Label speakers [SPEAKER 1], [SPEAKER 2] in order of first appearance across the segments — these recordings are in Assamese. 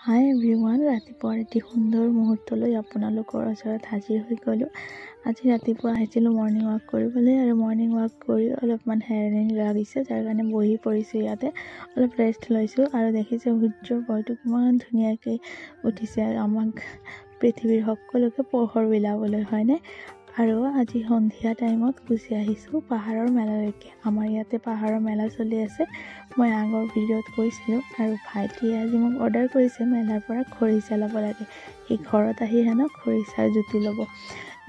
[SPEAKER 1] হাই এভৰিৱান, ৰাতিপুৱাৰ এটি সুন্দৰ মুহূৰ্তলৈ আপোনালোকৰ ওচৰত হাজিৰ হৈ গ'লোঁ। আজি ৰাতিপুৱা আহিছিলোঁ মৰ্ণিং ৱাক কৰিবলৈ আৰু মৰ্ণিং ৱাক কৰি অলপমান হেৰেনি লাগিছে, যাৰ কাৰণে বহি পৰিছোঁ। ইয়াতে অলপ ৰেষ্ট লৈছোঁ আৰু দেখিছে সূৰ্যৰ পোহৰটো কিমান ধুনীয়াকৈ উঠিছে আৰু আমাক পৃথিৱীৰ সকলোকে পোহৰ বিলাবলৈ, হয়নে? আৰু আজি সন্ধিয়া টাইমত গুচি আহিছোঁ পাহাৰৰ মেলালৈকে। আমাৰ ইয়াতে পাহাৰৰ মেলা চলি আছে, মই আগৰ ভিডিঅ'ত কৈছিলোঁ। আৰু ভাইটিয়ে আজি মোক অৰ্ডাৰ কৰিছে মেলাৰ পৰা খৰিচা ল'ব লাগে। সি ঘৰত আহি হেনো খৰিচাৰ জুতি ল'ব।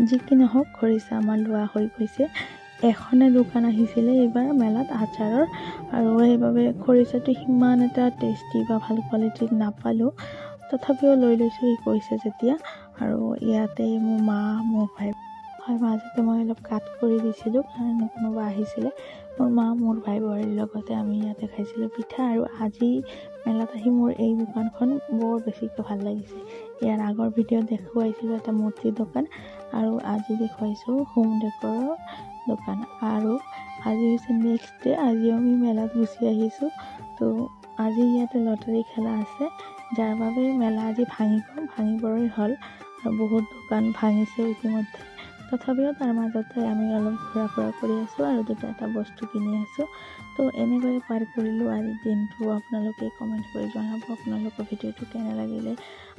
[SPEAKER 1] যি কি নহওক, খৰিচা আমাৰ লোৱা হৈ গৈছে। এখনে দোকান আহিছিলে এইবাৰ মেলাত আচাৰৰ, আৰু সেইবাবে খৰিচাটো সিমান এটা টেষ্টি বা ভাল কোৱালিটিৰ নাপালোঁ। তথাপিও লৈ লৈছোঁ সি কৈছে যেতিয়া। আৰু ইয়াতে মোৰ মা, মোৰ ভাই মাজতে মই অলপ কাট কৰি দিছিলোঁ কাৰণ কোনোবা আহিছিলে। মোৰ মা, মোৰ ভাই বোৱাৰীৰ লগতে আমি ইয়াতে খাইছিলোঁ পিঠা। আৰু আজি মেলাত আহি মোৰ এই দোকানখন বৰ বেছিকৈ ভাল লাগিছে। ইয়াৰ আগৰ ভিডিঅ'ত দেখুৱাইছিলোঁ এটা মূৰ্তি দোকান, আৰু আজি দেখুৱাইছোঁ হোম ডেকৰৰ দোকান। আৰু আজি হৈছে নেক্সট ডে, আজিও আমি মেলাত গুচি আহিছোঁ। তো আজি ইয়াতে লটাৰী খেলা আছে, যাৰ বাবে মেলা আজি ভাঙিবৰে হ'ল। আৰু বহুত দোকান ভাঙিছে ইতিমধ্যে। তথাপিও তাৰ মাজতে আমি অলপ ঘূৰা ফুৰা কৰি আছোঁ আৰু এটা বস্তু কিনি আছোঁ। তো এনেকৈয়ে পাৰ কৰিলোঁ আজিৰ দিনটো। আপোনালোকে কমেণ্ট কৰি জনাব আপোনালোকৰ ভিডিঅ'টো কেনে লাগিলে।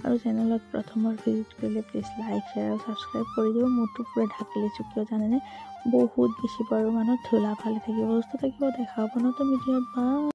[SPEAKER 1] আৰু চেনেলত প্ৰথমৰ ভিজিট কৰিলে প্লিজ লাইক, শ্বেয়াৰ আৰু ছাবস্ক্ৰাইব কৰি দিব। মোৰটো পুৰা ঢাকি লৈছোঁ, কিয় জানেনে? বহুত বেছি পৰিমাণত ধূলা ভালে থাকিব, সুস্থ থাকিব। দেখা হ'ব নতুন ভিডিঅ'ত। বা